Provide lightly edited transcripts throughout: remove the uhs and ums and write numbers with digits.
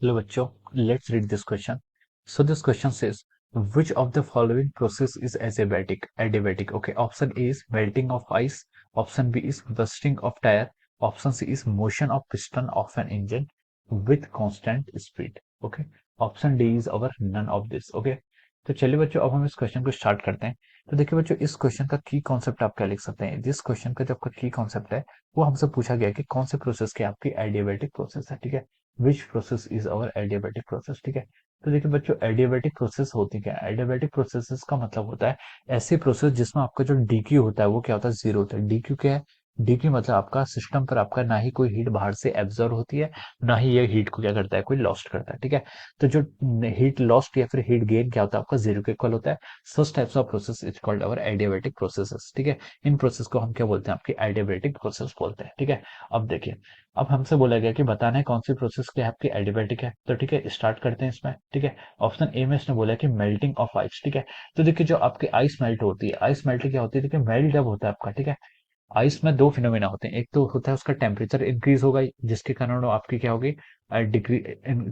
Hello बच्चों, let's read this question. So this question says, which of the following process is adiabatic? Adiabatic. Okay, option A is melting of ice. Option B is bursting of tire. Option C is motion of piston of an engine with constant speed. Okay, option D is our none of this. Okay, तो चलिए बच्चों अब हम इस question को start करते हैं। तो देखिए बच्चों इस क्वेश्चन का की कॉन्सेप्ट आप क्या लिख सकते हैं। जिस क्वेश्चन का जो आपका की कॉन्सेप्ट है वो हमसे पूछा गया कि कौन से प्रोसेस की आपकी एडियाबैटिक प्रोसेस है। ठीक है, which process is our adiabatic process. ठीक है, तो देखिए बच्चों एडियाबैटिक प्रोसेस होती क्या है। एडियाबैटिक प्रोसेस का मतलब होता है ऐसी प्रोसेस जिसमें आपका जो डीक्यू होता है वो क्या होता है, जीरो होता है। डीक्यू क्या है, डीक्यू मतलब आपका सिस्टम पर आपका ना ही कोई हीट बाहर से एब्जॉर्व होती है, ना ही ये हीट को क्या करता है, कोई लॉस्ट करता है। ठीक है, तो जो हीट लॉस्ट या फिर हीट गेन क्या होता है आपका जीरो के इक्वल होता है। Such types of process is called our adiabatic processes. ठीक है, इन प्रोसेस को हम क्या बोलते हैं, आपकी एडियाबैटिक प्रोसेस बोलते हैं। ठीक है, अब देखिए अब हमसे बोला गया कि बताना है कौन सी प्रोसेस क्या है आपकी एडियाबैटिक है। तो ठीक है स्टार्ट करते हैं इसमें। ठीक है, ऑप्शन ए में इसने बोला कि मेल्टिंग ऑफ आइस। ठीक है, तो देखिए जो आपकी आइस मेल्ट होती है, आइस मेल्ट क्या होती है, देखिए मेल्ट जब होता है आपका, ठीक है, आइस में दो फिनोमेना होते हैं। एक तो होता है उसका टेम्परेचर इंक्रीज होगा जिसके कारण वो आपकी क्या होगी, डिग्री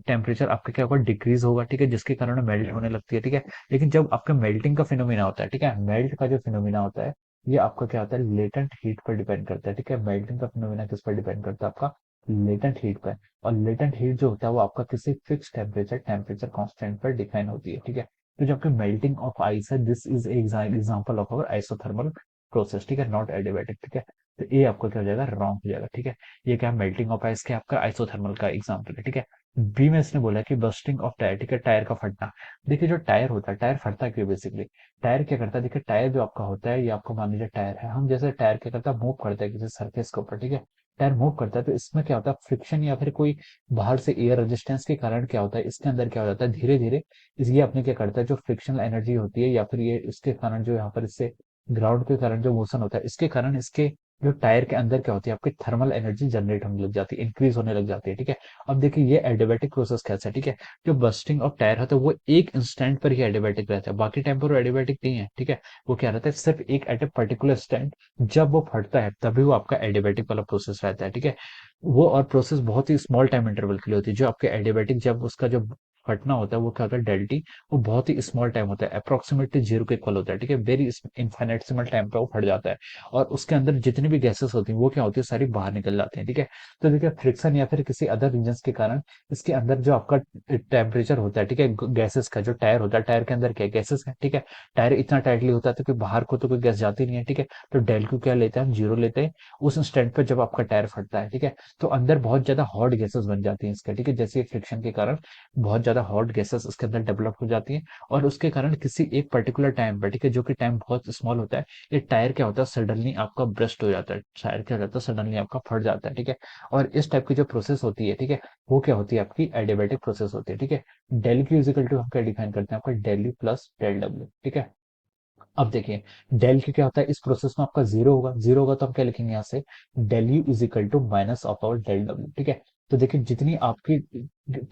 टेम्परेचर आपका क्या होगा, डिक्रीज होगा। ठीक है, जिसके कारण मेल्ट होने लगती है। ठीक है, लेकिन जब आपका मेल्टिंग का फिनोमेना होता है, ठीक है, मेल्ट का जो फिनोमेना होता है ये आपका क्या होता है, लेटेंट हीट पर डिपेंड करता है। ठीक है, मेल्टिंग का फिनोमेना किस पर डिपेंड करता है, आपका लेटेंट हीट पर। और लेटेंट हीट जो होता है वो आपका किसी फिक्स टेम्परेचर कांस्टेंट पर डिफाइन होती है। ठीक है, तो जो आपकी मेल्टिंग ऑफ आइस है this is example of our isothermal process. ठीक है, नॉट एडियाबैटिक। ठीक है, तो ये आपका क्या हो जाएगा, रॉन्ग हो जाएगा। ठीक है, ये क्या मेल्टिंग ऑफ आइस के आपका आइसोथर्मल का एग्जांपल है। ठीक है, बी में इसने बोला कि बस्टिंग ऑफ टायर। ठीक है, टायर का फटना। देखिए जो टायर होता है, टायर फटता क्यों बेसिकली, टायर क्या करता है, देखिए टायर जो आपका होता है ये आपको मान लीजिए टायर है, हम जैसे टायर क्या करता है, मूव करता है किसी सरफेस के ऊपर। ठीक है, टायर मूव करता है तो इसमें क्या होता है, फ्रिक्शन या फिर कोई बाहर से एयर रेजिस्टेंस के कारण क्या होता है, इसके अंदर क्या हो जाता है, धीरे धीरे इस ये अपने क्या करता है, जो फ्रिक्शनल एनर्जी होती है या फिर ये इसके कारण जो यहाँ पर इससे ग्राउंड के कारण जो मोशन होता है इसके कारण इसके जो टायर के अंदर क्या होती है, आपकी थर्मल एनर्जी जनरेट होने लग जाती है, इंक्रीज होने लग जाती है। ठीक है, अब देखिए ये एडियाबैटिक प्रोसेस कैसा है। ठीक है, जो बस्टिंग ऑफ टायर होता है वो एक इंस्टेंट पर ही एडियाबैटिक रहता है, बाकी टाइम पर वो एडियाबैटिक नहीं है। ठीक है, वो क्या रहता है, सिर्फ एक एट ए पर्टिकुलर इंस्टेंट जब वो फटता है तभी वो आपका एडियाबैटिक वाला प्रोसेस रहता है। ठीक है, वो और प्रोसेस बहुत ही स्मॉल टाइम इंटरवल के लिए होती है। जो आपके एडियाबैटिक जब उसका जो फटना होता है वो क्या होता है, डेल्टी, वो बहुत ही स्मॉल टाइम होता है, अप्रोक्सीमेटली जीरो के इक्वल होता है। ठीक है, वेरी इनफाइनेटसिमल टाइम पे वो फट जाता है और उसके अंदर जितनी भी गैसेस होती हैं वो क्या होती है, सारी बाहर निकल जाती हैं। ठीक है, तो देखिए फ्रिक्शन या फिर किसी अदर रीजन के कारण इसके अंदर जो आपका टेम्परेचर होता है, ठीक है, गैसेस का जो टायर होता है, टायर के अंदर क्या गैसेस है। ठीक है, टायर इतना टाइटली होता है तो कि बाहर को तो कोई गैस जाती नहीं है। ठीक है, तो डेल क्यू क्या लेते हैं, हम जीरो लेते हैं उस इंस्टेंट पर जब आपका टायर फटता है। ठीक है, तो अंदर बहुत ज्यादा हॉट गैसेस बन जाती हैं इसके। ठीक है, जैसे फ्रिक्शन के कारण बहुत ज्यादा हॉट गैसेस इसके अंदर डेवलप हो जाती हैं और उसके कारण किसी एक पर्टिकुलर टाइम पर, ठीक है, जो कि टाइम बहुत स्मॉल होता है, ये टायर क्या होता है, सडनली आपका ब्रस्ट हो जाता है, टायर क्या हो जाता है, सडनली आपका फट जाता है। ठीक है, और इस टाइप की जो प्रोसेस होती है, ठीक है, वो क्या होती है, आपकी एडियाबैटिक प्रोसेस होती है। ठीक है, डेल क्यू इजिकल टू हम क्या डिफाइन करते हैं, आपका del U plus del W. ठीक है, अब देखिए डेल क्यू क्या होता है, इस प्रोसेस में आपका जीरो होगा, जीरो होगा तो हम क्या लिखेंगे यहाँ से, del U is equal to minus of our del W. ठीक है, तो देखिए जितनी आपकी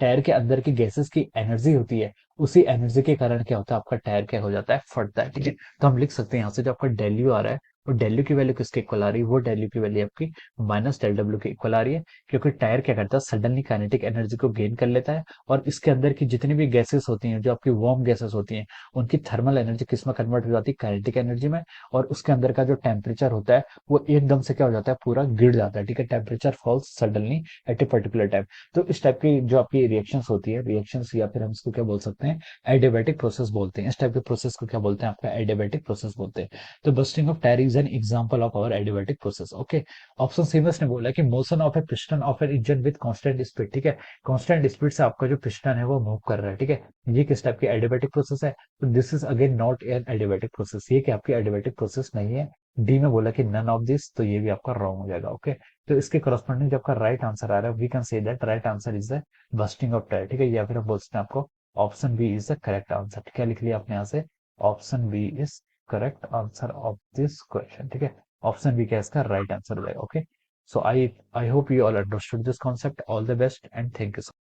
टायर के अंदर की गैसेस की एनर्जी होती है उसी एनर्जी के कारण क्या होता है, आपका टायर क्या हो जाता है, फटता है। ठीक है, तो हम लिख सकते हैं यहाँ से जो आपका डेल यू आ रहा है वो डेल यू की वैल्यू किसके इक्वल आ रही है, वो डेल यू की वैल्यू आपकी माइनस डेल डब्ल्यू के इक्वल आ रही है, क्योंकि टायर क्या करता है, सडनली काइनेटिक एनर्जी को गेन कर लेता है और इसके अंदर की जितनी भी गैसेस होती हैं, जो आपकी वार्म गैसेस होती हैं, उनकी थर्मल एनर्जी किस में कन्वर्ट हो जाती है, काइनेटिक एनर्जी में। और उसके अंदर का जो टेम्परेचर होता है वो एकदम से क्या हो जाता है, पूरा गिर जाता है। ठीक है, temperature falls suddenly at a particular time. तो इस टाइप की जो आपकी रिएक्शंस होती है, रिएक्शंस या फिर हम इसको क्या बोल सकते हैं, एडियाबैटिक प्रोसेस बोलते हैं। इस टाइप के प्रोसेस को क्या बोलते हैं, आपका एडियाबैटिक प्रोसेस बोलते हैं। तो bursting of tyre is an example of our adiabatic process. Okay, option C में ने बोला कि motion of a piston of an engine with constant speed. ठीक है, कांस्टेंट स्पीड से आपका जो पिस्टन है वो मूव कर रहा है। ठीक है, ये किस टाइप की एडियाबैटिक प्रोसेस है, तो this is again not an adiabatic process, ये कि आपकी एडियाबैटिक प्रोसेस नहीं है। डी में बोला कि नन ऑफ दिस, तो ये भी आपका रॉन्ग हो जाएगा। ओके, तो इसके करस्पॉन्डिंग जो आपका राइट आंसर आ रहा है we can say that right answer is the bursting of tyre. ठीक है, या फिर हम बोल सकते हैं आपको option B is the correct answer. ठीक है, लिख लिया आपने यहाँ से, option B is correct answer of this question. ठीक है, ऑप्शन बी क्या इसका राइट आंसर हो जाएगा। Okay, so I hope you all understood this concept. All the best and thank you.